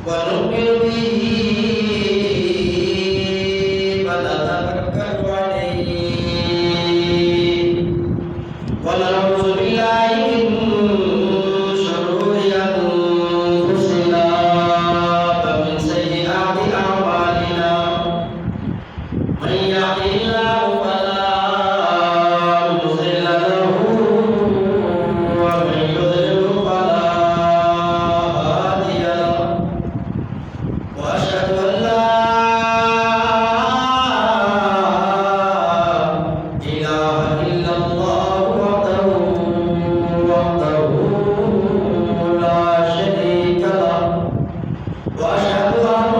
ونؤمن به ونتوكل عليه ونعوذ بالله من شرور أنفسنا ومن سيئات أعمالنا من يهده الله فلا مضل له ومن يضلل فلا هادي له وأشهد أن لا إله إلا الله وحده لا شريك له وأشهد أن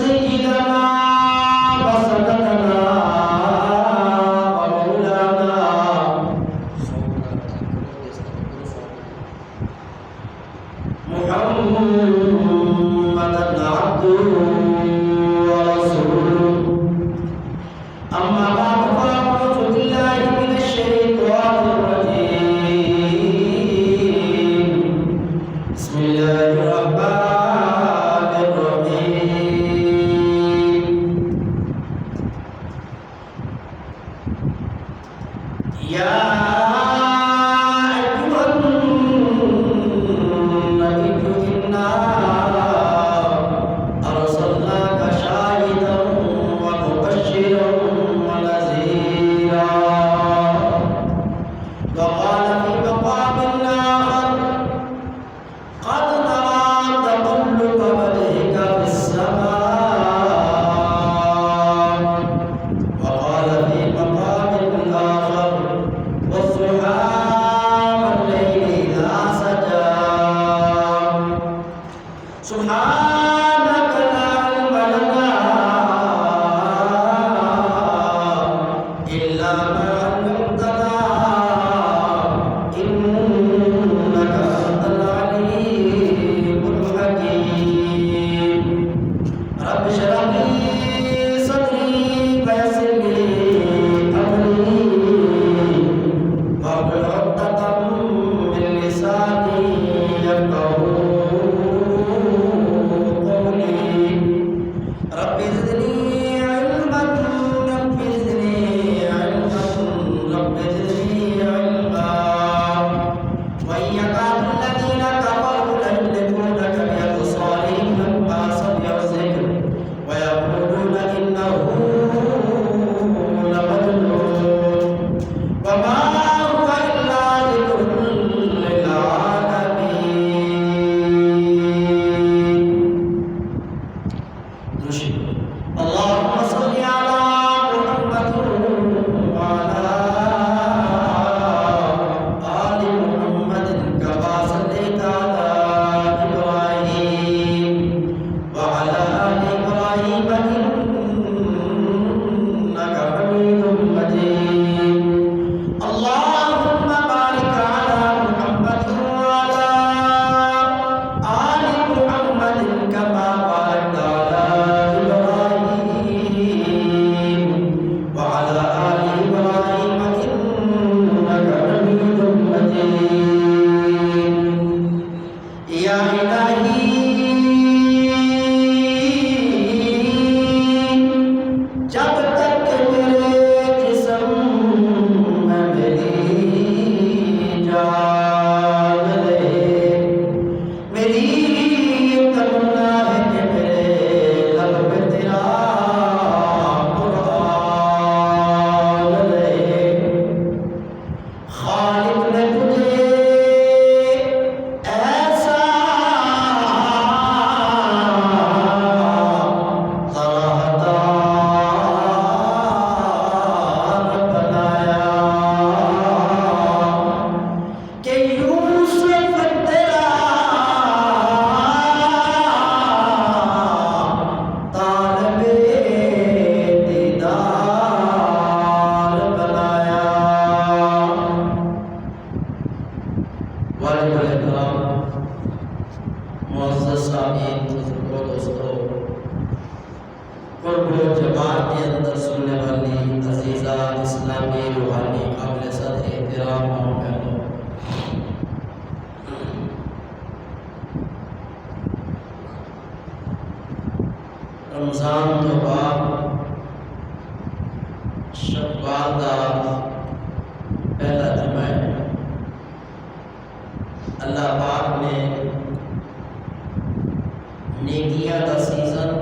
سيدنا وسندنا ومولانا محمدا عبده ورسوله أما بعد فأعوذ بالله من الشيطان الرجيم بسم الله الرحمن الرحيم يا أيها النبي إنا أرسلناك شاهدا ومبشرا ونذيرا وقال في مقام آخر قد نرى تقلب وجهك في السماء وقال في مقام آخر والضحى والليل إذا سجى سبحانك لا علم لنا إلا ما علمتنا إنك أنت العليم الحكيم رب اشرح لي صدري ويسر لي أمري واحلل عقدة من لساني يفقهوا قولي رب زدني علما رب زدني علما رب زدني علما وإن يكاد الذين كفروا ليزلقونك بأبصارهم لما سمعوا الذكر ويقولون إنه لمجنون وما هو إلا ذكر للعالمين نشهد اللهم صل على محمد وعلى آل محمد كما صليت على إبراهيم وعلى آل إبراهيم إنك حميد مجيد اللهم بارك على محمد وعلى آل محمد كما باركت على إبراهيم وعلى آل إبراهيم إنك حميد مجيد يا إلهي جب تک میرے جسم میں میری جان رہے میری تمنا ہے کہ میرے لب پہ تیرا قرآن رہے خالق نے تجھے ایسا جماعت کے اندر سننے والی عزیزہ اسلامی روحانی قابل صد احترام اور بہنوں، رمضان تو بعد شوال دا پہلا جمعہ ہے۔ اللہ پاک نے نیکیاں دا سیزن،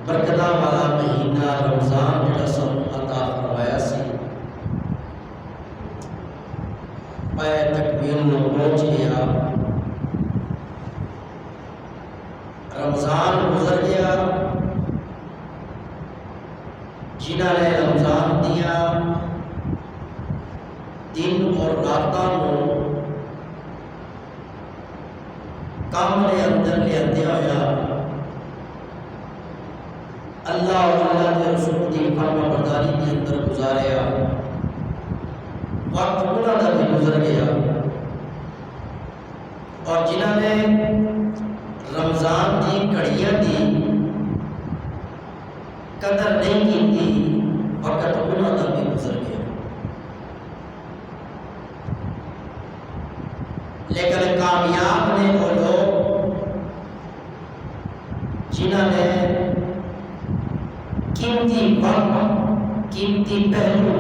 برکتاں والا مہینہ رمضان جڑا سن عطا فرمایا سی، پائے تکمیل نو پہنچ گیا۔ رمضان گزر گیا، جنہاں نے رمضان دیا دن اور راتاں نو کام نے اندر لیندیا ہویا اللہ اور اللہ کے رسول کی فرما برداری کے اندر گزاریا، وقت انہاں دا بھی گزر گیا۔ اور جنہاں نے رمضان دی گھڑیاں دی قدر نہیں کی تھی، وقت انہاں دا بھی گزر گیا۔ لیکن کامیاب نے وہ لوگ جنہاں نے قیمتی وقت، قیمتی پہلو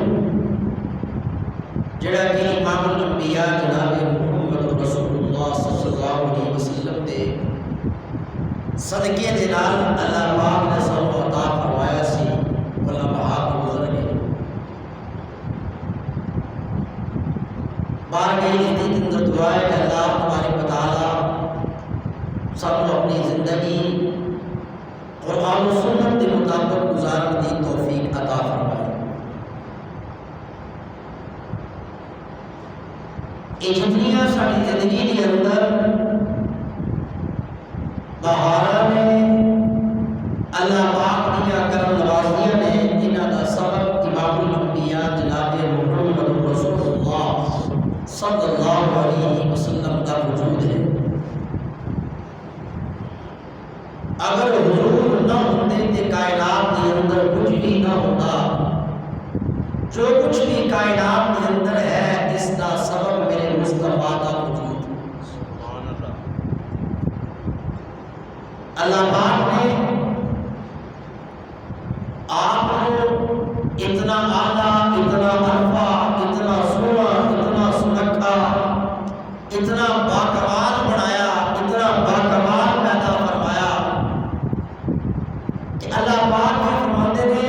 جڑا کہ امام الانبیاء جناب محمد رسول اللہ صلی اللہ علیہ وسلم دے صدقے دے نال اللہ پاک نے سب عطا فرمایا سی، والا بہت گزر گئے۔ بارگاہ کے اندر دعا ہے کہ اللہ تبارک و تعالی سب کو اپنی زندگی قرآن و سنت کے مطابق گزارنے کی توفیق عطا فرمائے۔ یہ جتنیاں ساری زندگی کے اندر بہاراں نے اللہ پاک دیا کرم نوازیاں نے، جنہاں دا سبب امام الانبیاء جناب محمد رسول اللہ صلی اللہ علیہ وسلم کا وجود ہے۔ اگر حضور نہ ہوتے تو کائنات کے اندر کچھ بھی نہ ہوتا۔ جو کچھ بھی کائنات کے اندر ہے اس کا سبب میرے مصطفیٰ کا وجود۔ اللہ پاک نے آپ کو اتنا اعلیٰ، اتنا عرفہ، اتنا سونا، اتنا سنکھا، اتنا باکمال بنایا، اتنا باکمال پیدا فرمایا کہ اللہ پاک نے فرماتے تھے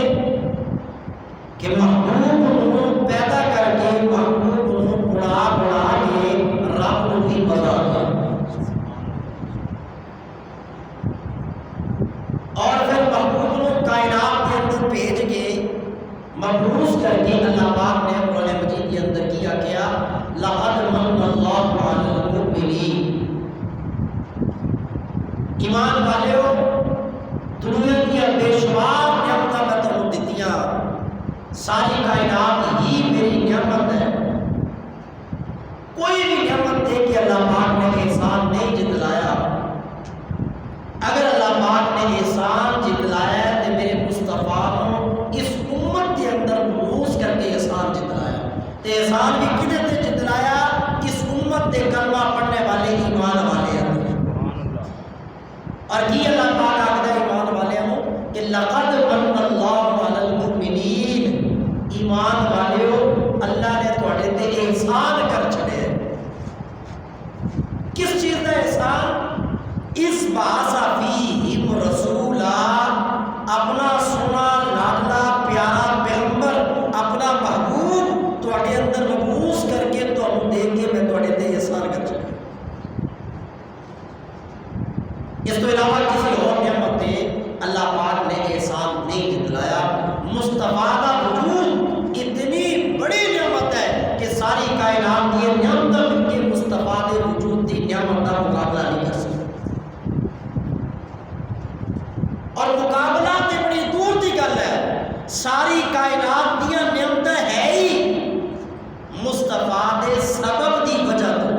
کہ محبوب کو پیدا کر کے محبوب کو بنا بنا کے رب کو بھی بنا دیا، اور پھر محبوب کو کائنات کے اندر بھیج کے مبعوث کر کے اللہ پاک نے قرآن مجید کے اندر کیا لقد من اللہ علی المؤمنین۔ ایمان والےو، دنیا کی بے شمار نعمتیں میں تمہیں دیتیاں، ساری کائنات ہی میری نعمت ہے۔ کوئی بھی نعمت دے کے اللہ پاک نے احسان نہیں جتلایا۔ اگر اللہ پاک نے احسان جتلایا ہے تو میرے مصطفیٰ کو اس امت کے اندر مبعوث کر کے احسان جتلایا، تو احسان بھی کدھر سے جتلایا؟ اس امت کے کلمہ پڑھنے والے ایمان والے ہیں۔ اور کی اللہ پاک آگدہ ایمان والے ہوں کہ لقد من اللہ علی المؤمنین، ایمان والے ہو اللہ نے تھوڑے تے احسان کر چھڑے۔ کس چیز کا احسان؟ اس باسا فیہم رسولا، اپنا سونا لاڈلا پیارا پیغمبر، اپنا محبوب تھوڑے اندر مبعوث کر کے تو ہم دے کے میں تھوڑے تے احسان کر چھڑے۔ اس تو علاوہ کسی اور نعمت پہ اللہ پاک نے احسان نہیں جتلایا۔ مصطفیٰ کا وجود اتنی بڑی نعمت ہے کہ ساری کائنات یہ نعمت مل کے مصطفیٰ کے وجود کی نعمت کا مقابلہ نہیں کر سکتی، اور مقابلہ تے بڑی دور کی گل ہے۔ ساری کائنات دیا نعمتیں ہے ہی مصطفیٰ کے سبب کی وجہ تو۔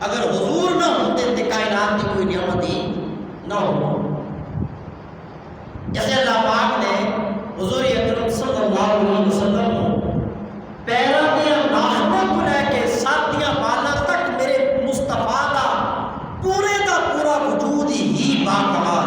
اگر حضور نہ ہوتے تو کائنات کی کوئی نعمت ہی نہ ہو۔ جیسے اللہ پاک نے حضور اکرم صلی اللہ علیہ وسلم کو پیرا دیا ناخنوں کو لے کے سر دیا بالا تک میرے مصطفیٰ کا پورا وجود ہی باکمال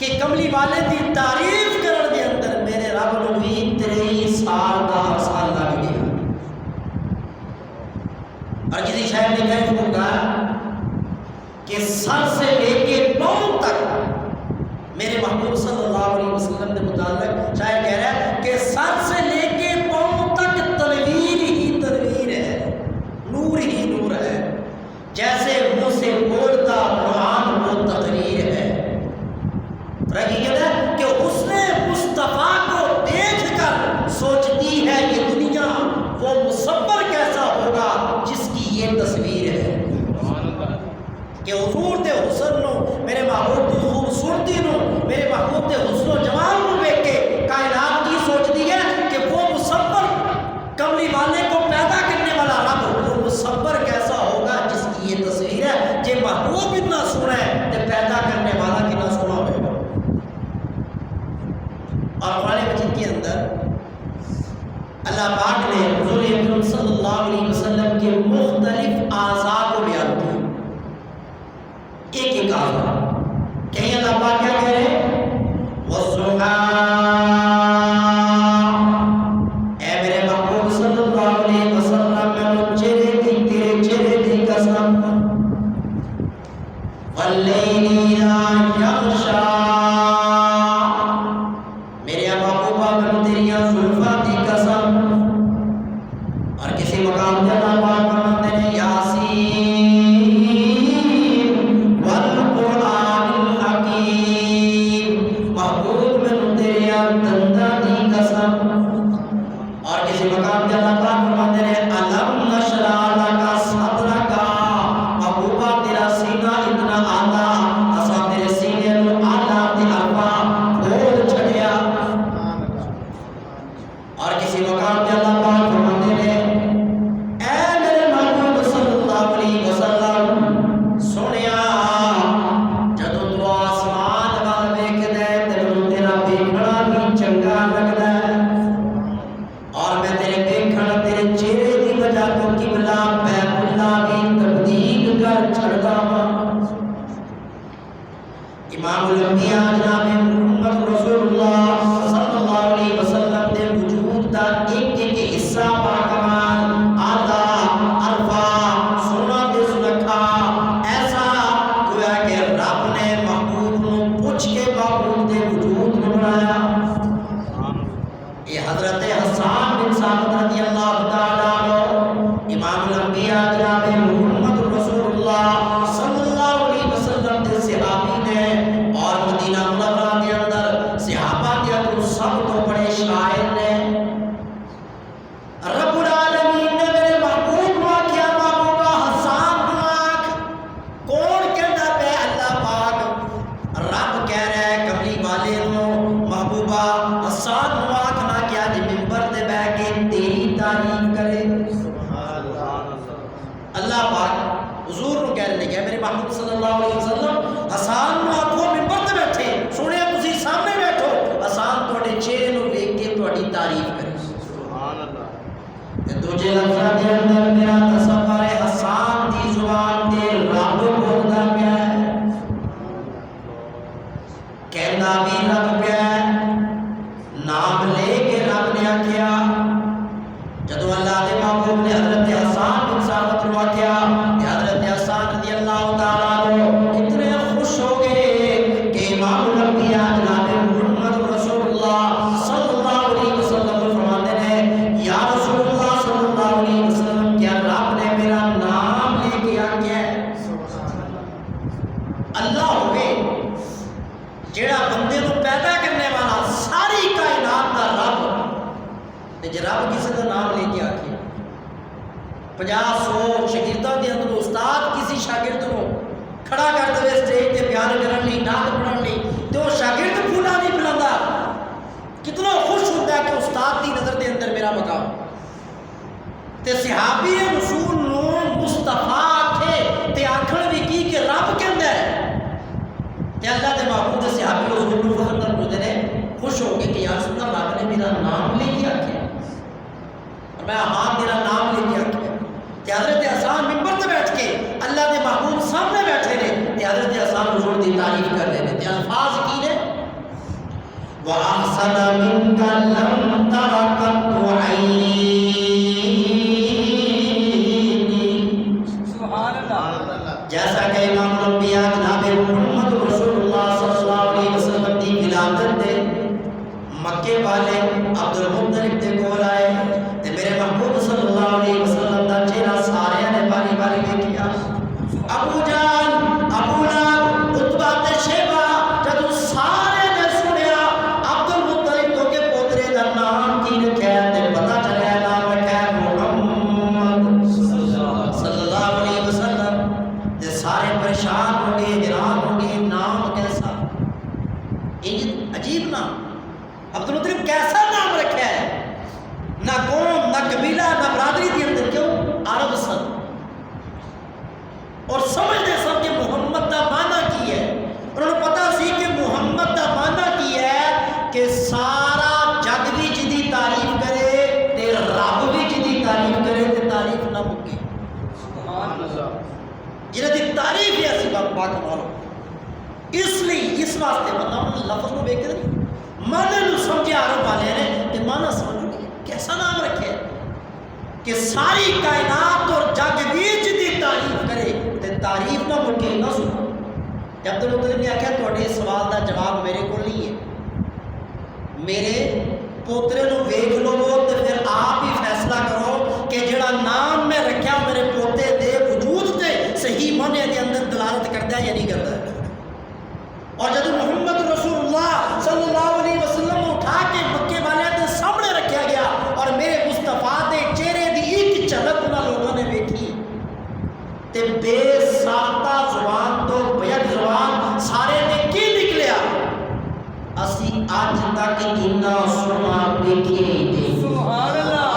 کہ کملی والے دی تعریف کرن دے اندر میرے رب نو بھی 23 سال دا سال لگ گیا. اور کسی شاعر نے کہا ہوگا کہ سر سے لے کے پاؤں تک میرے محبوب صلی اللہ علیہ وسلم کے متعلق شاعر کہہ رہا ہے کہ سر سے لے کے پاؤں تک تنویر ہی تنویر ہے، نور ہی نور ہے، جیسے منہ سے بولتا قرآن وہ تقریر ہے. حقیقت ہے کہ اس نے مصطفیٰ کو دیکھ کر سوچتی ہے یہ دنیا وہ مصور کیسا ہوگا جس کی یہ تصویر ہے. کہ حضور دے حسن نو، میرے محبوب دی خوبصورتی نو، میرے محبوب دے حسن و جمال نو دیکھ کے کائنات کی سوچتی ہے کہ وہ مصور کملی والے کو پیدا کرنے والا رب وہ مصور کیسا ہوگا جس کی یہ تصویر ہے. کہ محبوب اتنا سونا ہے تو پیدا کرنے والا کتنا سونا ہوگا. اور قرآن مجید کے اندر اللہ پاک نے حضور اکرم صلی اللہ علیہ وسلم کے مختلف اعضاء کو بیان کیا. ایک ایک اعضاء کہیں اللہ پاک کیا کہہ رہے ہیں وَالضُّحَىٰ، اے میرے محبوب صلی اللہ علیہ وسلم میں چہرے دی تیرے چہرے دی قسم، وَاللَّيْلِ إِذَا يَغْشَىٰ، میرے محبوبہ میں تیریاں زلفاں دی قسم. اور کسی مقام پہ اللہ پاک فرماتے ہیں یاسین والقرآن الحکیم، محبوب میں تیریاں دنداں دی قسم. اور کسی مقام پہ اللہ پاک فرماتے ہیں الم نشرح لک صدرک، محبوبہ تیرا سینہ اتنا اعلیٰ اساں تیرے سینے کو اعلیٰ تے ارفع کھول چھڑیا. اور کسی مقام پہ اللہ پاک فرماتے ہیں اے میرے محبوب صلی اللہ علیہ وسلم سنیا جدوں تو آسمان وال ویکھدا ہے تینوں تیرا ویکھنا بھی چنگا لگدا ہے. اور میں تیرے ویکھن تیرے چہرے دی وجہ تو قبلہ بیت اللہ بھی تبدیل کر چھڑدا ہاں. امام الانبیاء جناب محمد رسول اللہ صلی اللہ علیہ وسلم دے وجود دا ایک ایک حصہ باکمال اعلیٰ ارفع سونا تے سنکھا ایسا گویا کہ رب نے محبوب نو پوچھ کے محبوب دے وجود کو بنایا. یہ حضرت حسان بن ثابت رضی اللہ تعالیٰ عنہ امام الانبیاء جناب محمد رسول اللہ صلی اللہ علیہ وسلم دے صحابی نے اور مدینہ منورہ کے اندر صحابہ کے اندر سب تو بڑے شاعر نے. رب العالمین نے میرے محبوب کو کیا محبوبہ حسان کو آنکھ کون کہتا پہ اللہ پاک رب کہہ رہا ہے کملی والے نو محبوبہ حسان کو آنکھ نہ کیا جی ممبر دے بہ کے تیری تعریف کرے. اللہ پاک حضور نو کہہ رہے کہ میرے محبوب صلی اللہ علیہ وسلم حسان نو آنکھوں ممبر تے بیٹھے سونے تسی سامنے بیٹھو حسان تواڈے چہرے نو ویکھ کے تواڈی تعریف کرے. دوجے لفظاں دے اندر میرا تصور ہے حسان دی زبان تے رب بولدا پیا ہے، کہندا بھی رب پیا ہے، نام لے کے رب نے آکھیا. جدو اللہ دے محبوب نے حضرت حسان بن ثابت نو آکھیا کہ حضرت حسان رضی اللہ تعالیٰ عنہ اتنے خوش ہو گئے کہ امام الانبیاء جناب محمد رسول اللہ صلی اللہ علیہ وسلم فرماتے ہیں یا رسول اللہ صلی اللہ علیہ وسلم کیا رب نے میرا نام لے کے آکھیا ہے. اللہ ہوئے جیڑا بندے کو پیدا کرنے والا ساری کائنات دا رب تے جے رب کسی دا نام لے کے آکھے 50-100 شاگرداں دے اندر استاد کسی شاگرد نو کھڑا کر دے سٹیج تے بیان کرن لئی نعت پڑھن لئی تے وہ شاگرد پھولا نہیں پلاندہ کتنا خوش ہوتا ہے کہ استاد دی نظر دے اندر میرا مقام. تے صحابی رسول نو مصطفیٰ آکھے تے آکھن بھی کی کہ رب کہندا ہے تے اللہ دے محبوب دے صحابی رسول نو فخر نال پوچھدے نے خوش ہو کے کہ یا رسول اللہ رب نے میرا نام لے کے آکھیا اور میں ہاں تیرا نام لے کے آکھیا. تے حضرت حسان ممبر تے بیٹھ کے اللہ دے محبوب سامنے بیٹھے نے تے حضرت حسان حضور دی تعریف کر رہے نے تے الفاظ کی نے وَأَحْسَنَ مِنْكَ لَمْ تَرَ قَطُّ عَيْنِي۔ سبحان اللہ۔ جیسا کہ امام الانبیاء جناب محمد رسول اللہ صلی اللہ علیہ وسلم دی ولادت دے مکے والے عبد المطلب دے کول آئے تے میرے محبوب صلی اللہ علیہ وسلم دا چہرہ سارے نے باری باری دیکھیا۔ ابو جان، ابو لہب، عتبہ تے شیبہ جدوں سارے نے سنیا عبد المطلب تو کے پوترے دا نام کی رکھیا تے پتہ چلیا نام رکھیا محمد صلی اللہ علیہ وسلم تے سارے پریشان ہو گئے، حیران ہو گئے، نام کیسا؟ یہ عجیب نام، عبد المطلب کیسا نام رکھا ہے؟ نہ قوم، نہ قبیلہ، نہ برادری کے اندر، کیوں؟ عرب سن اور سمجھتے سب کہ محمد دا معنی کی ہے۔ انہوں نے پتا سی کہ محمد دا معنی کی ہے کہ سارا جگ بھی جدی تعریف کرے تے رب بھی جدی تعریف کرے تے تعریف نہ مکے۔ جنہیں دی تعریف ہے اسی بات پاک مانو، اس لیے اس واسطے بندہ لفظ کو دیکھ کر معنی نو سمجھے عرب والے نے تے معنی سمجھو کیسا نام رکھے کہ ساری کائنات اور جگ بھی جدی تعریف کرے تے تعریف نہ مکے نہ سنو۔ جب عبد المطلب نے آخیا تھوڑے سوال دا جواب میرے کو نہیں ہے، میرے پوترے نو ویکھ لو تے پھر آپ ہی فیصلہ کرو کہ جڑا نام میں رکھیا میرے پوتے دے وجود تے صحیح معنی دے اندر دلالت کرتا ہے یا نہیں کرتا ہے۔ اور جب محمد رسول اللہ صلی اللہ علیہ وسلم اٹھا کے مکے والے کے سامنے رکھا گیا اور میرے مصطفیٰ دے چہرے دی ایک جھلک انہاں لوگوں نے دیکھی تے بے ساختہ زبان تو بیک زبان سارے نے کی نکلیا اسی آج تک اتنا سونا دیکھے نہیں۔ سبحان اللہ۔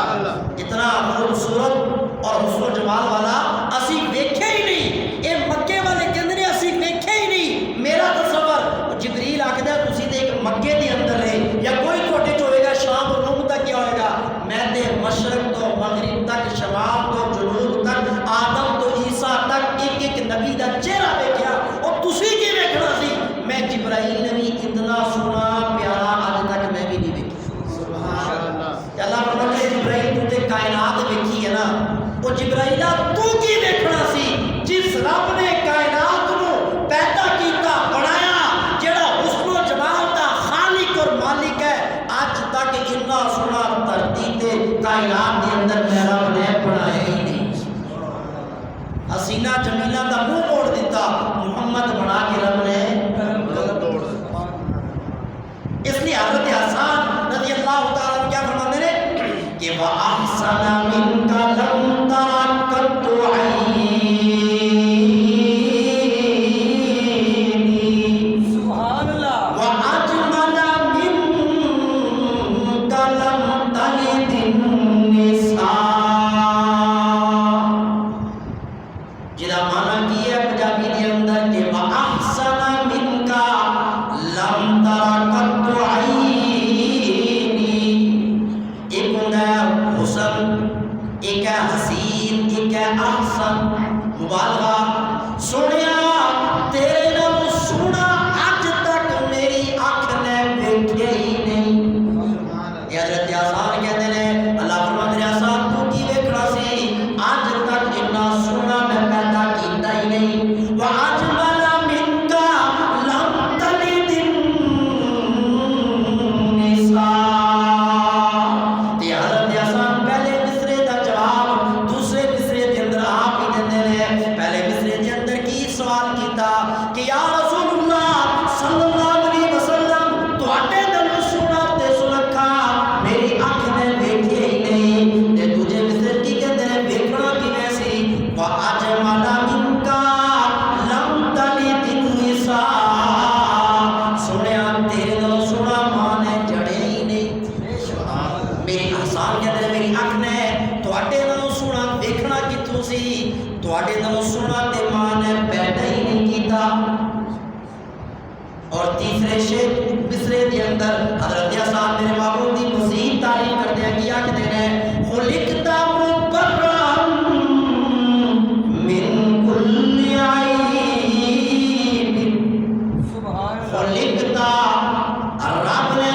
اتنا خوبصورت اور حسن و جمال والا اسی دیکھے ہی نہیں، اے مکے والے کہندے نے اسی دیکھے ہی نہیں۔ میرا تصور جبریل آکھدا ہے تسی تے ایک مکے دے اندر رہے یا کوئی تھوڑے چ ہوئے گا شام اور روم تک کیا ہوئے گا، میں تے مشرق تو مغرب تک، شمال تو جنوب تک، آدم تو عیسیٰ تک ایک ایک نبی دا چہرہ دیکھا اور تسی کی دیکھنا سی۔ میں جبرائیل نے بھی اتنا سونا پیارا آج تک میں بھی نہیں دیکھی۔ سبحان اللہ۔ اللہ فرماتا ہے جبرائیل تو تے کائنات دیکھی ہے نا، وہ جبرائیلہ تو کی دیکھنا سی جس رب نے کائنات نو پیدا کیتا بنایا، جڑا حسن و جمال دا خالق اور مالک ہے، آج تک اتنا سونا دھرتی تے کائنات دے اندر میرا نے بنایا ہی نہیں۔ حسینہ جمیلہ دا منہ موڑ دیتا، محمد بنا کے رب نے اس لیے حضرت حسان رضی اللہ تعالیٰ کیا فرماتے ہیں کہ وَأَحْسَنَ مِنْكَ لَمْ تَرَ قَطُّ عَيْنِي۔ سبحان اللہ۔ وَأَجْمَلَ مِنْكَ لَمْ تَلِدِ النِّسَاء۔ جدا معنی کی ہے پنجابی دے اندر کہ وَأَحْسَنَ مِنْكَ لَمْ تَرَ قَطُّ عَيْنِي۔ ایک ہوتا ہے حسن، ایک ہے حسین، ایک ہے احسن، مبالغہ۔ سنیا تیرے نام سونا اج تک میری آنکھ نے دیکھے ہی نہیں۔ یہ حضرت حسان کہتے ہیں اللہ فرماتے ہیں حسان تو کی دیکھنا سی، آج تک اتنا سونا میں پیدا کیتا ہی نہیں۔ وَأَجْمَلَ مِنْكَ لَمْ تَلِدِ النِّسَاء۔ تے حضرت حسان پہلے مصرے دا جواب دوسرے مصرے کے اندر آپ ہی دیندے نے۔ پہلے مصرے کے اندر کی سوال کیتا کہ یا رسول اللہ صلی اللہ علیہ وسلم تواڈے نالوں سونا تے سنکھا میری آنکھ نے دیکھے ہی نہیں۔ تے دوجے مصرے کی کہندے نے دیکھنا کیویں سی؟ وَأَجْمَلَ مِنْكَ لَمْ تَلِدِ النِّسَاء۔ سنیا تیرے نالوں سونا ماں نے جڑے ہی نہیں۔ میری حسان کہتے ہیں میری آنکھ نے تواڈے نالوں سونا دیکھنا کتوں سی؟ تواڈے نالوں سونا تے ماں نے پیدا ہی نہیں کیتا۔ اور تیسرے شعر مصرے دے اندر حضرت حسان میرے محبوب دی مزید تعریف کرتے ہیں کیا کہتے ہیں خلقت مبرأ من کل عیب۔ سبحان اللہ۔ خلقت رب نے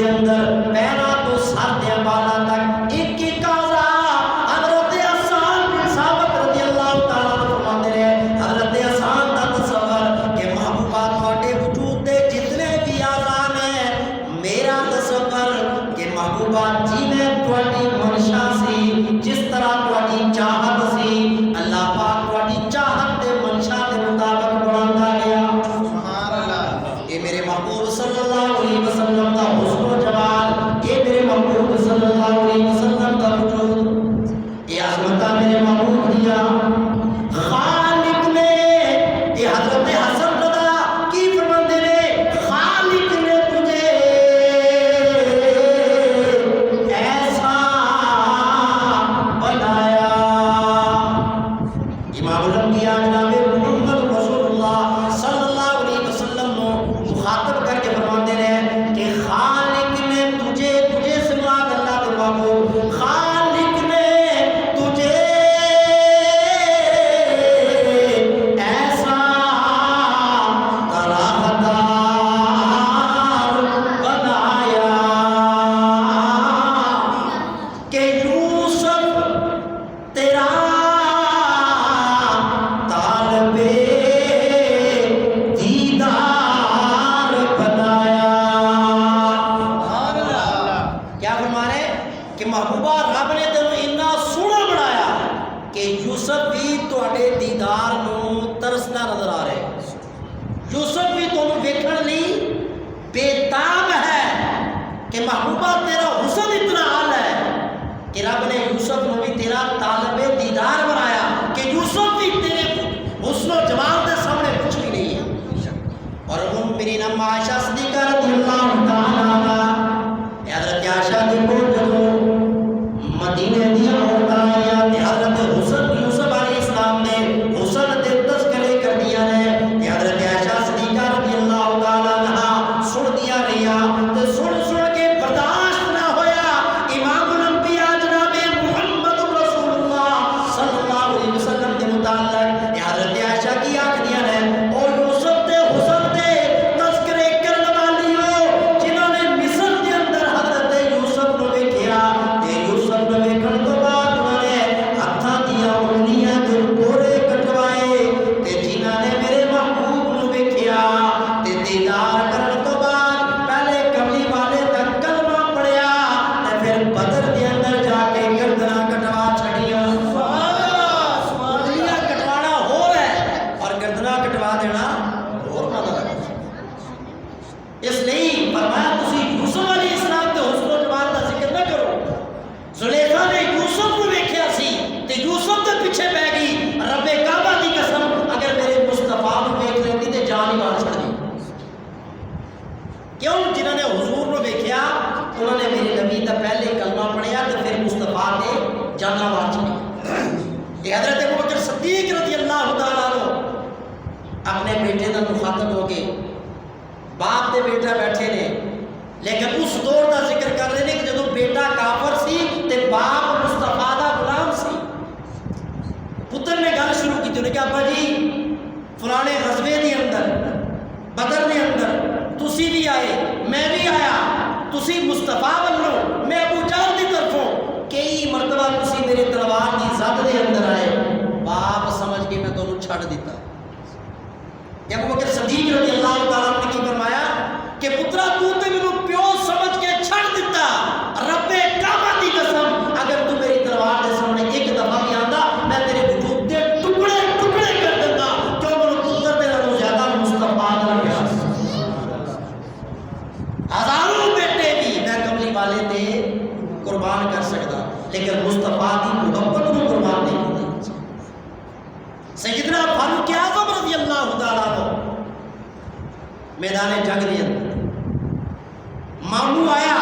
دے اندر پیرا تو سر دے بالا تک ایک ایک آزا حضرت حسان بن ثابت رضی اللہ تعالیٰ عنہ فرماتے رہے حضرت حسان دا تصور کہ محبوبہ تھوڑے وجود دے جتنے بھی آزان ہیں میرا تصور کہ محبوبہ جی میں تھوڑی منشا سی جس طرح تھوڑی چاہت سی اللہ پاک تھوڑی چاہت دے منشا دے مطابق بڑھاتا گیا یہ میرے محبوب صلی اللہ علیہ وسلم کا حسن و جمال یہ میرے محبوب صلی اللہ علیہ وسلم کا وجود یہ عظمتہ میرے محبوب دیا خالق نے یہ حضرت حسن رضا کی فرماندے نے خالق نے تجھے ایسا بنایا امام الانبیاء جناب محمد رسول اللہ صلی اللہ علیہ وسلم کو مخاطب کر کے فرماتے ہیں کہ خالق نے تجھے سے مراد اللہ کے محبوب خالق نے تجھے ایسا طرحدار بنایا کہ یوسف تیرا طالب دیدار بنایا کیا فرما رہے ہیں کہ محبوبہ رب نے تینوں اتنا سونا بنایا کہ یوسف بھی تواڈے دیدار نو ترسنا نظر آ رہے یوسف بھی تمہیں ویکھن لئی بےتاب ہے کہ محبوبہ تیرا حسن اتنا اعلی ہے کہ رب نے یوسف نو بھی تیرا طالب دیدار بنایا کہ یوسف بھی تیرے حسن و جمال دے سامنے کچھ بھی نہیں ہے اور میری نام عائشہ صدیقہ رضی اللہ تعالیٰ عنہ حضرت عائشہ دیکھو جب مدینے دیا عورتاں آئیاں تے حضرت حسن یوسف علیہ السلام نے حسن دے تذکرے کر دیا نے تے حضرت عائشہ صدیقہ رضی اللہ تعالیٰ عنہ سن دیا رہیا تے سن کے برداشت نہ ہویا امام الانبیاء جناب محمد رسول اللہ صلی اللہ علیہ وسلم کے متعلق حضرت عائشہ کی آخریاں نے اور یوسف دے حسن دے تذکرے کرنے والی ہو جنہوں نے مصر کے اندر حضرت یوسف نو ویکھیا تے یوسف نو ویکھن تو بعد انہوں نے ہتھاں دیاں انگلیاں دے کوڑے کٹوائے تے جنہاں نے میرے محبوب نو ویکھیا تے دیدار کرن تو بعد پہلے کملی والے دا کلمہ پڑھیا تے پھر بدر دے اندر جا کے گردناں کٹوا چھڑیاں انگلیاں کٹوانا ہو رہا ہے اور گردناں کٹوا دینا اور مانا لگا اس لیے فرمایا تسی یوسف علیہ السلام کے حسن و جمال کا ذکر نہ کرو زلیخا نے یوسف کو ویکھیا سی تے یوسف دے پیچھے پہ گئی رب کعبہ دی قسم اگر میرے مصطفیٰ کو ویکھ لیندی تے جان ہی مار چھڑ دی کیوں جنہوں نے حضور کو ویکھیا انہوں نے میرے نبی دا پہلے کلمہ پڑھیا تے پھر مصطفیٰ نے جانا مار چھڑی یہ حضرت ابوبکر صدیق رضی اللہ تعالیٰ عنہ اپنے بیٹے دا مخاطب ہو کے باپ دے بیٹا بیٹھے نے لیکن اس دور دا ذکر کر رہے ہیں کہ جدو بیٹا کافر سی تے باپ مصطفیٰ دا غلام سی پتر نے گل شروع کی انہوں نے کہا ابا جی فلانے غزوے دے اندر بدر دے اندر تسی بھی آئے میں بھی آیا تسی مصطفیٰ بنو میں ابو جہل دی طرفوں کئی مرتبہ تسی میرے تلوار دی زد دے اندر آئے باپ سمجھ کے میں تمہیں چھڑ دیتا ابو بکر صدیق رضی اللہ تعالیٰ نے کی فرمایا کہ پترا تو تے مینوں پیو سمجھ کے چھڑ دیتا رب کعبہ دی قسم اگر تو میری تلوار دے سامنے ایک دفعہ بھی آندا میں تیرے وجود دے ٹکڑے ٹکڑے کر دیندا کیوں مینوں پتر دے نالوں زیادہ مصطفیٰ دا پیار ہزاروں بیٹے بھی میں کملی والے تے قربان کر سکتا لیکن مصطفیٰ دی محبت کو قربان نہیں کرتا سیدنا فاروق اعظم رضی اللہ تعالیٰ عنہ میدان جنگ دے اندر ماموں آیا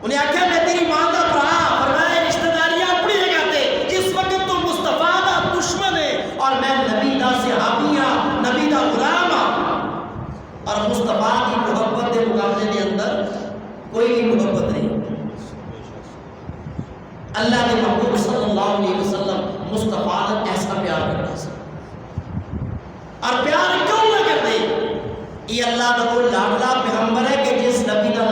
انہیں آکھا میں تیری ماں کا برا فرمایا رشتہ داریاں اپنی جگہ تے اس وقت تو مصطفیٰ دا دشمن ہے اور میں نبی دا صحابیاں نبی دا غلام اور مصطفیٰ کی محبت کے مقابلے کے اندر کوئی بھی محبت نہیں اللہ کے محبوب صلی اللہ علیہ وسلم مصطفیٰ نے ایسا پیار کرنا سا اور پیار کیوں نہ کرتے یہ اللہ کا وہ لاڈلا پیغمبر ہے کہ جس نبی کا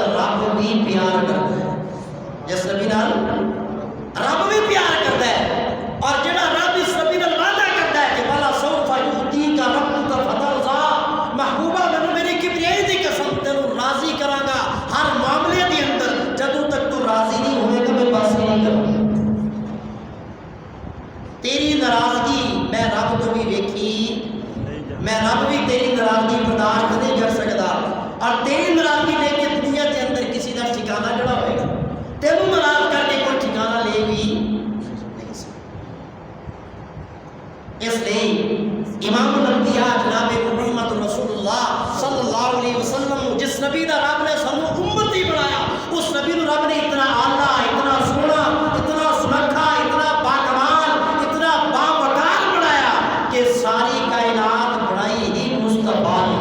رب نے اتنا اعلیٰ، اتنا سونا، اتنا سنکھا، اتنا باکمال، اتنا باوقار بنایا کہ ساری کائنات بنائی ہی مصطفیٰ نے۔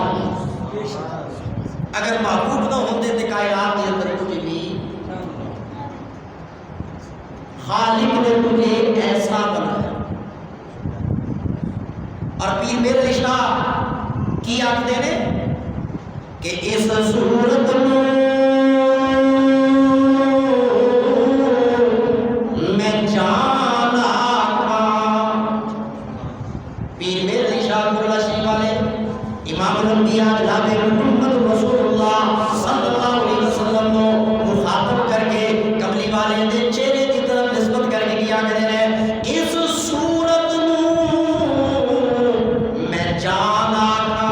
اگر محبوب نہ ہوتے تو کائنات کے اندر کچھ بھی، خالق نے تجھے ایسا بنایا۔ اور پیر میرے علی شاہ کی آخدے نے کہ اس صورت میں جان آقا، پیر میرے علی شاہ قرآن شریف والے امام الانبیاء جناب محمد رسول اللہ صلی اللہ علیہ وسلم کو مخاطب کر کے کملی والے دے چہرے کی طرف نسبت کر کے کیا کہتے ہیں، اس صورت میں جان آقا۔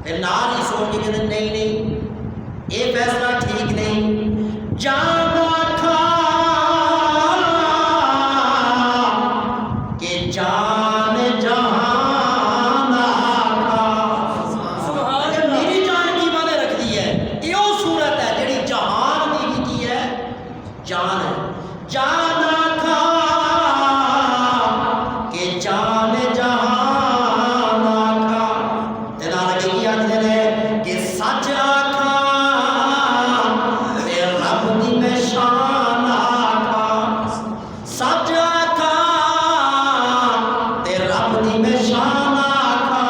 پھر نال ہی سوچ کے کہتے ہیں نہیں نہیں یہ فیصلہ ٹھیک نہیں، جان آقا کہ جان جہان آقا۔ اگر میری جان کی مانے رکھ دی ہے، یہ وہ صورت ہے جڑی جہان دی کی ہے، جان ہے، جان آقا کہ جان جہان آقا۔ تینا لگے کیا کہتے ہیں کہ سچ آقا تے رب دی میں شان آقا، سچ آقا تے رب دی میں شان آقا،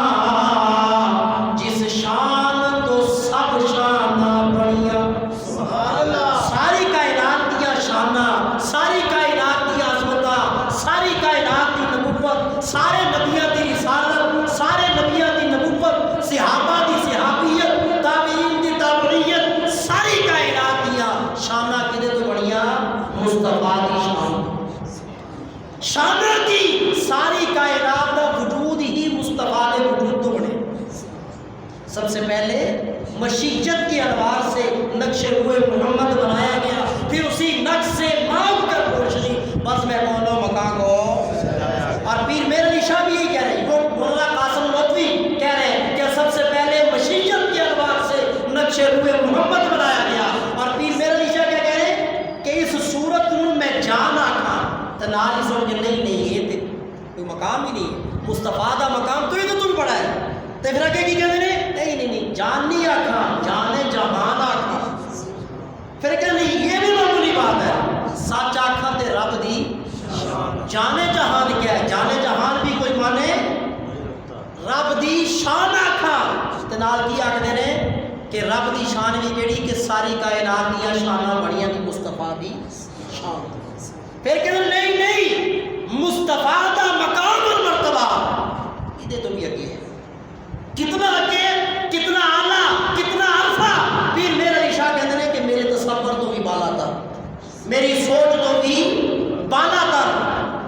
جس شان تو سب شاناں بڑیاں۔ ساری کائنات دیا شاناں، ساری کائنات دی عظمتاں، ساری کائنات دی نبوت، سارے نبیوں دی رسالت، سارے نبیوں دی نبوت، صحابہ دی صحابیت، تابعین دی تابعیت، ساری کائنات دیا شاناں کدے تو بڑیاں؟ مصطفیٰ دی شان۔ شاناں دی ساری کائنات دا وجود ہی مصطفیٰ دے وجود تو بنے۔ سب سے پہلے مشیت کے انوار سے نقش روح محمد بنایا گیا، پھر اسی نقش سے مانگ کر روشنی بس میں کونوں مکان کو۔ اور پیر میرے علی شاہ بھی یہی کہہ رہے ہیں، وہ مولانا قاسم نوتوی کہہ رہے ہیں کہ سب سے پہلے مشیت کے انوار سے نقش روح محمد بنایا گیا۔ اور پیر میرے علی شاہ کیا کہہ رہے ہیں کہ اس صورت میں جان آکھا تو نال ہی سمجھ نہیں نہیں یہ تے کوئی مقام ہی نہیں ہے، مصطفیٰ دا مقام تو ہی تو تم پڑھا ہے۔ تو پھر آگے کی کہتے ہیں نہیں نہیں نہیں جان نہیں آکھا، جان جہان آکھا۔ پھر کہ نہیں یہ بھی معمولی بات ہے، سچ آکھا تے رب دی جان جہان کیا ہے؟ جان جہان بھی کوئی مانے رب دی شان آکھا تے نال کی آکھدے نے کہ رب دی شان بھی کیڑی کہ ساری کائنات دیا شاناں بڑیاں بھی مصطفیٰ دی شان۔ پھر کہتے ہیں نہیں نہیں مصطفیٰ دا مقام اور مرتبہ ادھے تو بھی اگے ہے، کتنا اگے، کتنا اعلیٰ، کتنا عرفہ۔ پھر میرے علی شاہ کہتے ہیں کہ میرے تصور تو بھی بالا تر، میری سوچ تو بھی بالا تر۔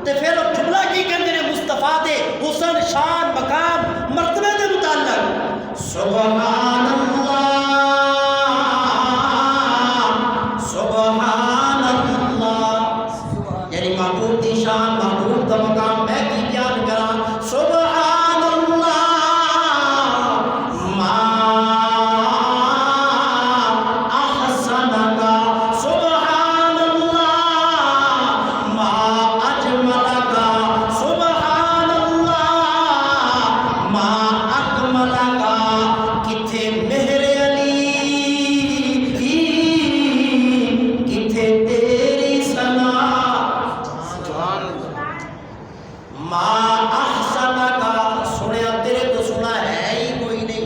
تو پھر جملہ کی کہتے ہیں مصطفیٰ دے حسن، شان، مقام، مرتبہ دے متعلق سبحان اللہ سبحان اللہ، یعنی محبوب دی شان، محبوب دا مقام میں کی بیان کراں۔ سبحان اللہ ما احسنکا، سبحان اللہ ما اجملکا، سبحان اللہ ما اکملکا۔ کتھے مہر علی، کتھے تیری ثنا، ما احسنکا، سنیا تیرے تو سنا ہے ہی کوئی نہیں،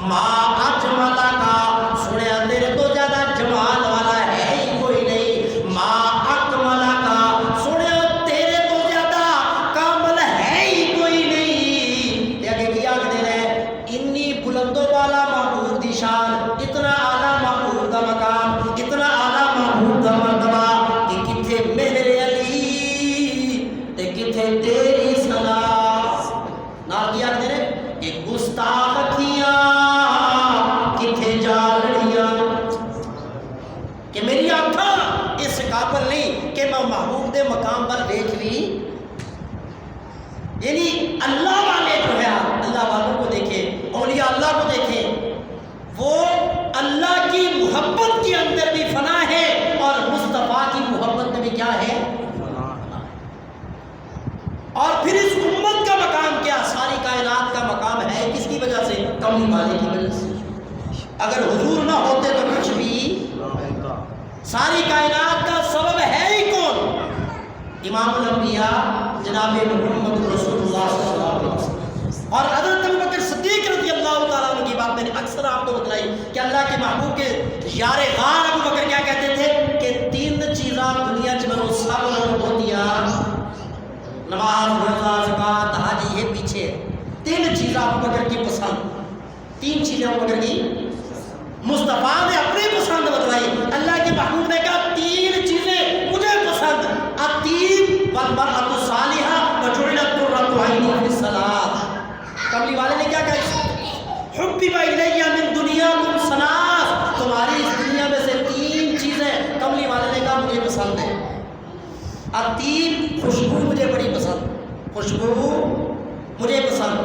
ما اجملکا، سنیا تیرے تو زیادہ جمال والا ہے ہی کوئی نہیں، ما اکملکا، سنیا تیرے تو زیادہ کامل ہے ہی کوئی نہیں۔ یہ آگے کیا کہتے ہیں انی بلند و بالا محبوب دی شان، اتنا اعلیٰ محبوب دا مقام، اتنا اعلیٰ محبوب دا مرتبہ کہ کتھے مہر علی تے کتھے تیری ثنا۔ نال کیا کہتے ہیں کہ گستاخ اکھیاں کتھے جا لڑیاں، کہ میری آنکھاں اس قابل نہیں کہ میں محبوب دے مقام پر دیکھ لی۔ یعنی اللہ والے جو ہے اللہ والوں کو دیکھیں، اولیاء اللہ کو دیکھیں، وہ اللہ کی محبت کے اندر بھی فنا ہے، کملی والے کی وجہ سے. اگر حضور نہ ہوتے تو کچھ بھی ساری کائنات کا سبب ہے ہی کون؟ امام الانبیاء جناب محمد رسول اللہ صلی اللہ علیہ وسلم. اور حضرت ابوبکر صدیق رضی اللہ تعالیٰ عنہ کی بات میں نے اکثر آپ کو بتلائی کہ اللہ کے محبوب کے یار غار ابوبکر کیا کہتے تھے کہ 3 چیزاں دنیا میں وہ سب لوگ ہوتی ہیں، نماز، روزہ، زکات، حج، یہ پیچھے 3 چیزیں ابوبکر کی پسند. 3 چیزیں ابوبکر کی مصطفیٰ نے اپنی پسند بتلائی. اللہ کے محبوب نے کہا 3 چیزیں مجھے پسند، الطیب والمرأۃ الصالحہ وجعلت قرۃ عینی فی الصلاۃ. کملی والے نے کیا کہا؟ حبب الی من دنیاکم ثلاث، تمہاری اس دنیا میں سے 3 چیزیں کملی والے نے کہا مجھے پسند ہیں. الطیب، خوشبو مجھے بڑی پسند، خوشبو مجھے پسند.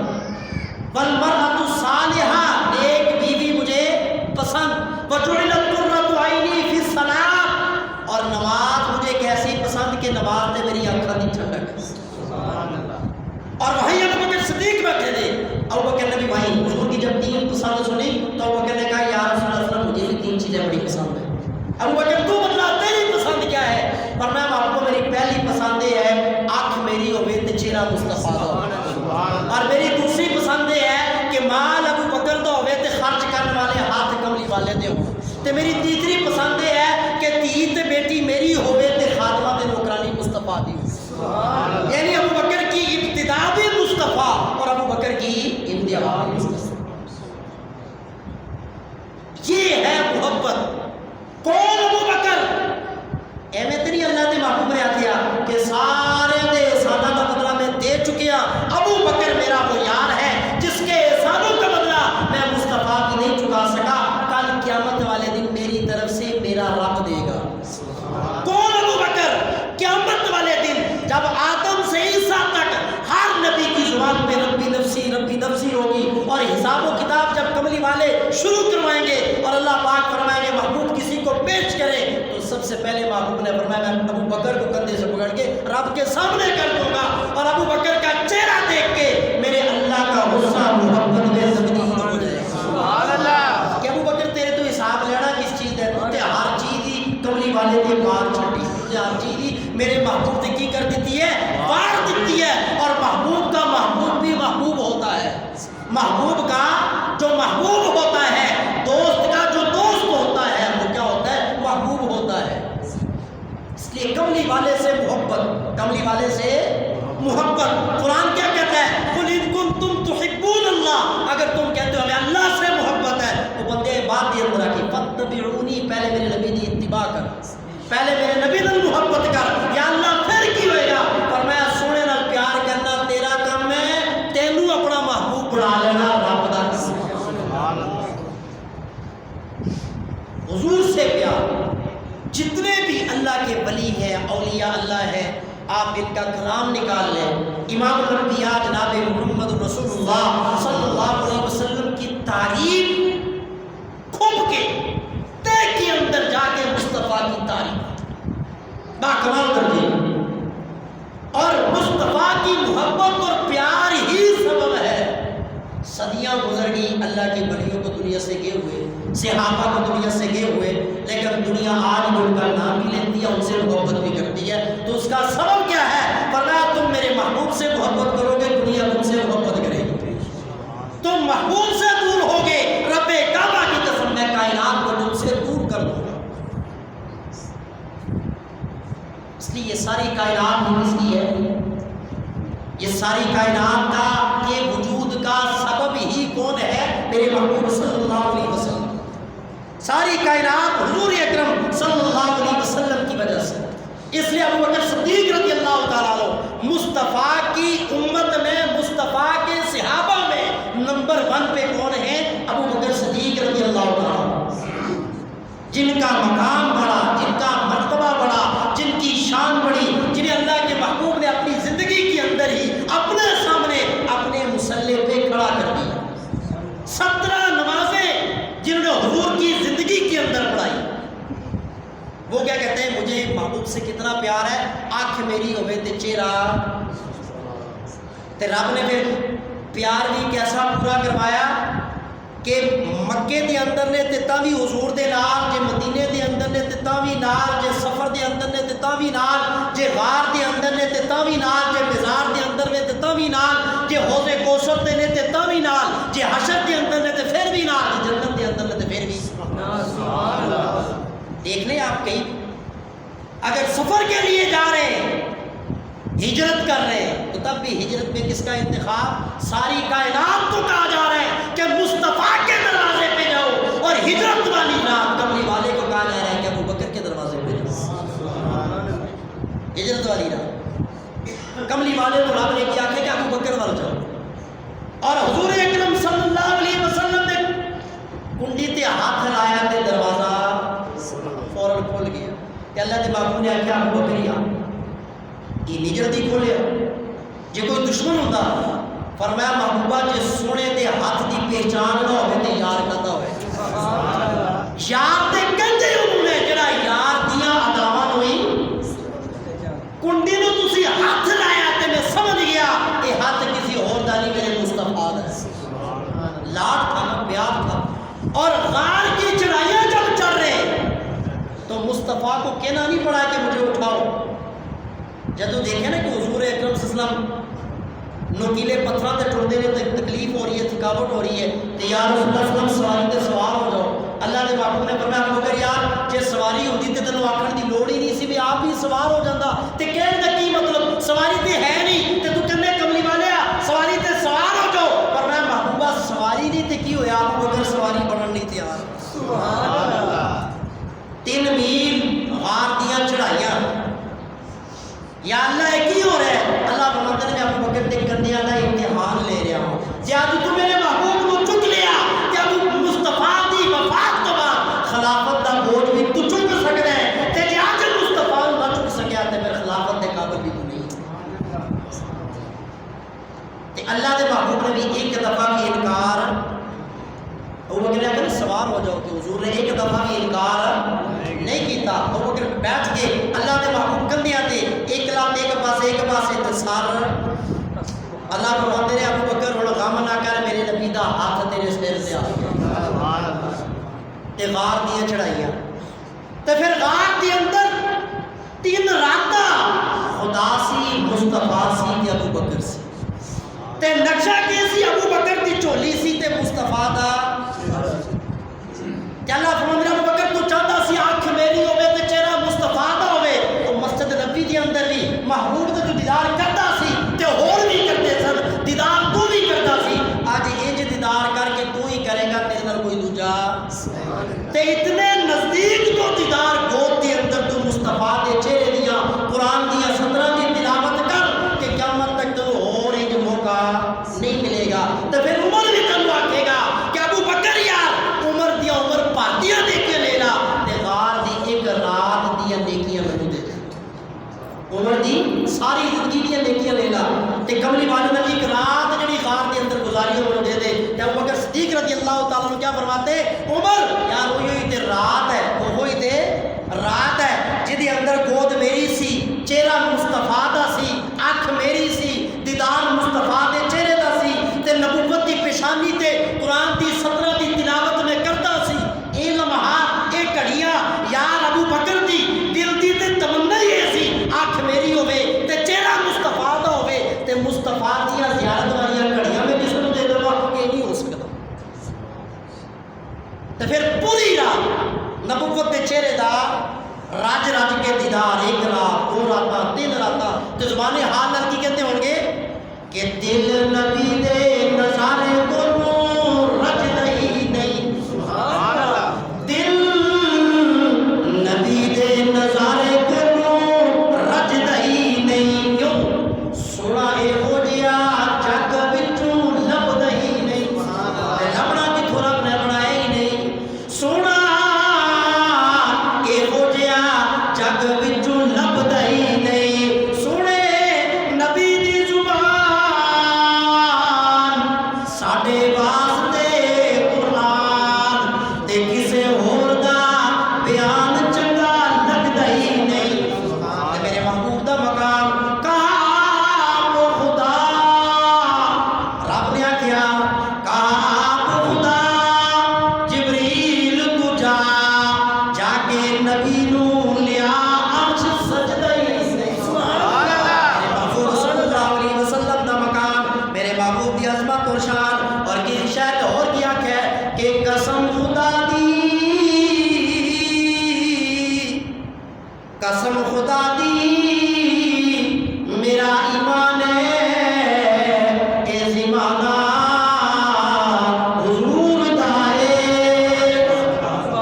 والمرأۃ الصالحہ، نیک بیوی مجھے پسند. وجعلت قرۃ عینی فی الصلاۃ، اور نماز مجھے کیسی پسند کہ نماز نے میری آنکھوں کی ٹھنڈک. اور وہیں ابوبکر صدیق بیٹھے تھے. ابوبکر نے بھی وہیں حضور کی جب 3 پسند سنی تو ابوبکر نے کہا یا رسول اللہ مجھے بھی 3 چیزیں بڑی پسند ہیں. ابوبکر تو بتلا تیری پسند کیا ہے؟ اور میں آپ کو میری پہلی پسند یہ ہے آنکھ میری ہوئے تے چہرہ مصطفیٰ ہو. اور میری دوسری پسند یہ ہے کہ مال ابوبکر تو ہوئے تے خرچ کرنے والے ہاتھ کملی والے دے ہوں. تے میری تیسری پسند یہ ہے کہ دھی تے بیٹی میری ہوئے تے خاتمہ تے نوکرانی مصطفیٰ دی. یعنی ابوبکر کی ابتدا بھی مصطفیٰ اور ابوبکر کی انتہا بھی مصطفیٰ. یہ ہے محبت. کون ابوبکر؟ ایویں تے نہیں اللہ دے محبوب نے آکھیا کہ سارے دے احساناں دا بدلہ میں دے چکیا. ابوبکر میرا وہ یار ہے جس کے احسانوں کا بدلہ میں مصطفیٰ کی نہیں چکا سکا. کل قیامت والے دن میری طرف سے میرا رب دے گا. کون ابوبکر؟ قیامت والے دن جب آدم سے عیسیٰ تک ہر نبی کی زبان پہ ربی نفسی ہوگی اور حساب و کتاب جب کملی والے شروع کروائیں گے اور اللہ پاک فرمائیں گے محبوب کسی کو پیش کرے تو سب سے پہلے محبوب نے فرمایا میں ابوبکر کو کندھے سے پکڑ کے رب کے سامنے کر دوں گا اور ابوبکر کا چہرہ دیکھ کے میرے اللہ کا غصہ محبت میں تبدیل ہو جائے. سبحان اللہ. کہ ابوبکر تیرے تو حساب لینا کس چیز ہے؟ تو ہر چیز ہی کملی والے کے بار چھٹی ہر چیز ہی میرے محبوب نے کی کر دیتی ہے، وار دیتی ہے. اور محبوب کا محبوب بھی محبوب ہوتا ہے. محبوب کا جو محبوب ہوتا ہے، دوست کا جو دوست ہوتا ہے وہ کیا ہوتا ہے؟ محبوب ہوتا ہے. اس لیے کملی والے سے محبت، کملی والے سے محبت. قرآن کیا کہتا ہے؟ قل ان کنتم تحبون اللہ، اگر تم کہتے ہو ہمیں اللہ سے محبت ہے تو بندے بات یہ رکھی فاتبعونی، پہلے میرے نبی کی اتباع کر، پہلے میرے نبی نال محبت کر. یا اللہ پھر کی ہوئے گا؟ فرمایا سونے نال پیار کرنا تیرا کام ہے، تینوں اپنا محبوب بنا لینا رب دا کام. حضور سے پیار. جتنے بھی اللہ کے ولی ہیں، اولیاء اللہ ہیں، آپ ان کا کلام نکال لیں. امام الانبیاء جناب محمد رسول اللہ صلی اللہ علیہ وسلم کی تعریف کھوپ کے تے کے اندر جا کے مصطفیٰ کی تعریف باکمال درجے. اور مصطفیٰ کی محبت اور پیار ہی سبب ہے. صدیاں گزر گئی اللہ کے ولیوں کو دنیا سے گئے ہوئے، صحابہ کو دنیا سے گئے ہوئے، لیکن دنیا آج بھی ان کا نام بھی لیتی ہے، ان سے محبت بھی کرتی ہے. تو اس کا سبب کیا ہے؟ فرمایا تم میرے محبوب سے محبت کرو گے دنیا تم سے محبت کرے گی. تم محبوب سے دور ہوگے، رب کعبہ کی قسم میں کائنات کو تم سے دور کر دوں گا. اس لیے یہ ساری کائنات کس کی ہے؟ یہ ساری کائنات کا کے وجود کا سبب ہی کون ہے؟ میرے محبوب صلی اللہ علیہ وسلم. ساری کائنات حضور اکرم صلی اللہ علیہ وسلم کی وجہ سے. اس لیے ابوبکر صدیق رضی اللہ تعالیٰ عنہ مصطفیٰ کی امت میں، مصطفیٰ کے صحابہ میں نمبر 1 پہ کون ہیں؟ ابوبکر صدیق رضی اللہ تعالیٰ عنہ. جن کا مقام بڑا، جن کا مرتبہ بڑا، جن کی شان بڑی، جنہیں اللہ کے محبوب نے اپنی زندگی کے اندر ہی اپنے سامنے اپنے مسلح پہ کھڑا کر دیا. 17 نمازیں جنہوں نے حضور کی زندگی کے اندر پڑھائی. وہ کیا کہتے ہیں؟ مجھے محبوب سے کتنا پیار ہے، آنکھ میری ہوئے تے چہرہ. تے رب نے پھر پیار بھی کیسا پورا کروایا؟ کہ مکے دے اندر نے تے تاں وی حضور دے نال، جے مدینے دے اندر نے تے تاں وی نال، جے سفر دے اندر نے تے تاں وی نال، جے غار دے اندر نے تے تاں وی نال، جے مزار دے اندر نے تے تاں وی نال، جے حوض کوثر تے نے تے تاں وی نال، جے حشر دے اندر نے تے پھر وی نال، جے جنت دے اندر نے تے پھر وی۔ سبحان اللہ۔ دیکھ لیں آپ کہیں اگر سفر کے لیے جا رہے ہیں، ہجرت کر رہے ہیں، تو تب بھی ہجرت میں کس کا انتخاب؟ ساری کائنات کو کہا جا رہا ہے کہ مصطفیٰ کے دروازے پہ جاؤ، اور ہجرت والی رات کملی والے کو کہا جا رہا ہے کہ ابو بکر کے دروازے پہ جاؤ۔ ہجرت والی رات کملی والے کو رب نے کیا کہ ابو بکر وال جاؤ، اور حضور اکرم صلی اللہ علیہ وسلم نے کنڈی تے ہاتھ لایا تے دروازہ فوراً کھل گیا کہ اللہ کے بابو نے آخیا ابو بکر آ، یہ نہیں جلدی کھولیا، جے کوئی دشمن ہوتا فرمایا محبوبہ جے سونے دے ہاتھ دی پہچان نہ ہوئے تے یار کہتا ہوئے، یار تے کہندے انہوں نے جڑا یار دیاں اداواں ہوئی کنڈی نو تسی ہاتھ لایا تے میں سمجھ گیا یہ ہاتھ کسی اور دا نہیں، میرے مصطفیٰ دا ہے، لاڈ تھا نا، پیار تھا۔ اور غار کی چڑھائیاں جب چڑھ رہے تو مصطفیٰ کو کہنا نہیں پڑا کہ مجھے اٹھاؤ، جدو دیکھیں نا کہ حضور اکرم صلی اللہ علیہ وسلم نوکیلے پتھراں تے ٹرتے نے، تو تکلیف ہو رہی ہے، تھکاوٹ ہو رہی ہے، تو یا رسول اللہ صلی اللہ علیہ وسلم سواری تے سوار ہو جاؤ۔ اللہ نے محبوب نے فرمایا ابو بکر یار جے سواری ہوندی تے تینوں آکھن دی لوڑ ہی نہیں سی، بھی آپ ہی سوار ہو جاندا، تے کہن دا کی مطلب سواری تے ہے نہیں تے تو کہنے کملی والے سواری تے سوار ہو جاؤ۔ فرمایا محبوبہ سواری نہیں تے کی ہویا، ابو بکر سواری بنن نہیں تیار۔ سبحان اللہ۔ 3 میل غار دیاں چڑھائیاں، یا اللہ ایک ہی ہو رہا ہے، اللہ فرماتا ہے میں ابو بکر تے کندیاں دا امتحان لے رہا ہوں، جے اج تو میرے محبوب کو چک لیا تے ابو مصطفیٰ دی وفات تو بعد خلافت دا بوجھ بھی تو چک سکدا ہے، تے جے اج مصطفیٰ نہ چک سکیا تے پھر خلافت دے قابل بھی تو نہیں۔ تے اللہ دے محبوب نے بھی ایک دفعہ بھی انکار، ابو بکر نے کہا سوار ہو جاؤ، تو حضور نے ایک دفعہ بھی انکار نہیں کیتا۔ ابو بکر بیٹھ کے اللہ دے محبوب کندیاں تے ایک لات ایک پاسے تے سار، اللہ فرماندے نے ابو بکر ہن غم نہ کر، میرے نبی دا ہاتھ تیرے سر تے آ گیا، تے غار دیاں چڑھائیاں، تے پھر غار دے اندر 3 راتاں خدا سی، مصطفیٰ سی تے ابو بکر سی، تے نقشہ کی سی ابو بکر دی چولی سی تے مصطفیٰ دا، کہ اللہ فرماندے ابو بکر تو چاہتا سی آنکھ میری ہوے تے چہرہ مصطفیٰ دا ہوے، تو مسجد نبی دے اندر بھی محبوب دا جو دیدار کرتا سی تے ہور بھی کرتے سن، دیدار تو بھی کرتا سی، آج انج دیدار کر کے تو ہی کرے گا، تیرے نال کوئی دوجا تے اتنے نزدیک تو دیدار گود دے اندر تو مصطفیٰ دے چہرے دیاں قرآن دیاں 17 دی تلاوت کر کہ قیامت تک تو اور انج موقع نہیں ملے گا۔ تو پھر عمر بھی تنو آکھے گا کہ ابو بکر یار عمر دیا عمر پارٹیاں نیکیاں لینا، تے غار دی ایک رات دیا نیکیاں مجھے دے دے، عمر دی ساری زندگی دیا نیکیاں لینا، تے کملی والے نے ایک رات جڑی غار دے اندر گزاری ہو دے دے۔ تے ابو بکر صدیق رضی اللہ تعالیٰ عنہ کیا فرماتے، عمر یار وہی تے رات ہے، وہی تے رات ہے جدی اندر گود میری سی، چہرہ مصطفیٰ دا سی، اکھ میری سی، دیدار مصطفیٰ دے چہرے دا سی، تے نبوت دی پیشانی تے قرآن دی 17 دی تلاوت میں کرتا سی۔ اے لمحات اے گھڑیاں یار ابو بکر دی دل دی تے تمنا ہی سی، اکھ میری ہوے تے چہرہ مصطفیٰ دا ہوے، تے مصطفیٰ دیاں زیارت والیاں گھڑیاں میں کس نوں دے دوا، یہ نہیں ہو سکتا۔ تے پھر پوری رات نبوت دے چہرے دا راج راج کے دیدار، 1 رات 2 راتاں 3 راتاں، تو زبان حال نال کی کہتے ہوں گے کہ دل نبی دے نظارے کو نور رج نہیں نہیں، سبحان اللہ۔ دل نبی دے نظارے کو نور رج نہیں نہیں، کیوں سونا اے ہو جیا جگ وچوں لب نہیں نہیں، لبنا کتھوں رب نے بنایا ہی نہیں، سونا اے ہو جیا جگ وچوں لبدا ہی نہیں، سونے نبی دی زبان ساڈے واسطے قرآن تے کسے ہور دا بیان چنگا لگدا ہی نہیں، تے میرے محبوب دا مقام کہا وہ خدا، رب نے آکھیا کہا وہ خدا قسم خدا دی میرا ایمان اے زمانہ حضور دائے.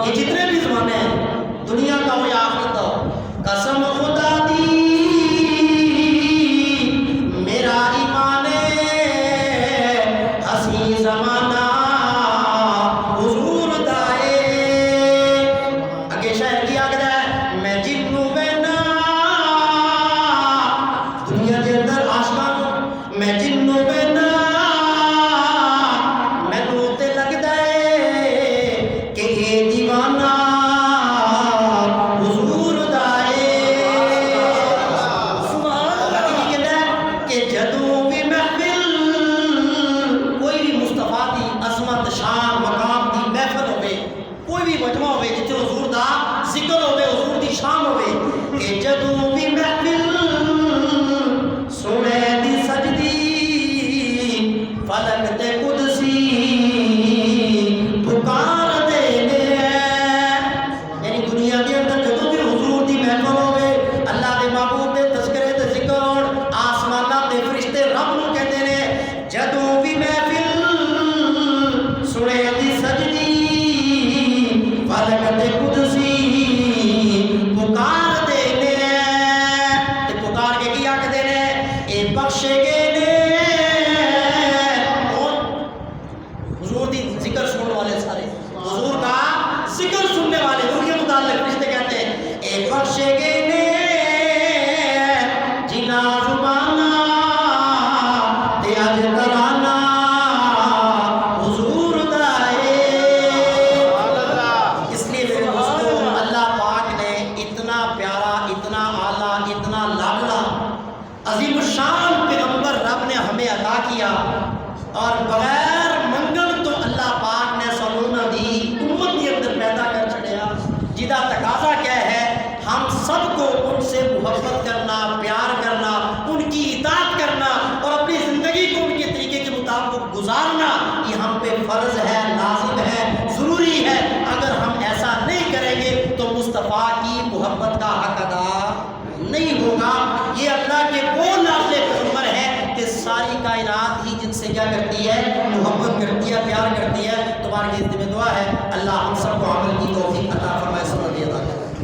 یہ جتنے بھی زمانے ہیں دنیا کا ہو یا آخرت ہو، قسم خدا دی میرا ایمان حسین زمانہ حضور دائے. اگے شاید کیا گیا ہے میں جنوں بہنا دنیا کے اندر آسمان میں جنوں بہنا مینوں تے لگدا ہے کہ یہ دیوانہ حضور دا ہے. اللہ کی کہنا ہے کہ جدوں بھی محفل کوئی بھی مصطفیٰ دی عظمت شان مقام دی محفل ہوے، کوئی بھی مجمع ہوے جتھے حضور دا ذکر ہوے، حضور دی شان ہوے، کہ جدوں بھی محفل سنے دی سجدی فلک تے قدسی پکار دینے. یعنی دنیا کے اندر جدوں بھی حضور دی محفل ہوے، اللہ دے محبوب دے تذکرے تے ذکر ہون، آسماناں تے فرشتے رب نوں کہندے نے جدوں بھی محفل سنے دی سجدی فلک تے قدسی پکار دینے. تے پکار کے کی آکھدے نے اے بخشے گئے نے کون؟ حضور دی ذکر سننے والے سارے، حضور کا ذکر سننے والے ان کے متعلق فرشتے کہتے ہیں اے بخشے گئے نے جنا زبانہ تے اج ترانہ حضور دا ہے. اس لیے میرے دوستو اللہ پاک نے اتنا پیارا، اتنا اعلیٰ، اتنا لاڈلا عظیم الشان پیغمبر رب نے ہمیں عطا کیا، اور بغیر منگل تو اللہ پاک نے سنونا دی امت کے اندر پیدا کر چھڑیا، جدا تقاضا کیا ہے ہم سب کو ان سے محبت کرنا، پیار کرنا، ان کی اطاعت کرنا اور اپنی زندگی کو ان کے طریقے کے مطابق گزارنا. یہ ہم پہ فرض ہے، لازم ہے، ضروری ہے. اگر ہم ایسا نہیں کریں گے تو مصطفیٰ کی محبت کا حق ادا نہیں ہوگا. یہ اللہ کے وہ نازل پیغمبر ہے کہ ساری کائنات ہی جن سے کیا کرتی ہے؟ محبت کرتی ہے، پیار کرتی ہے. تمہارے لیے دعا ہے اللہ ہم سب کو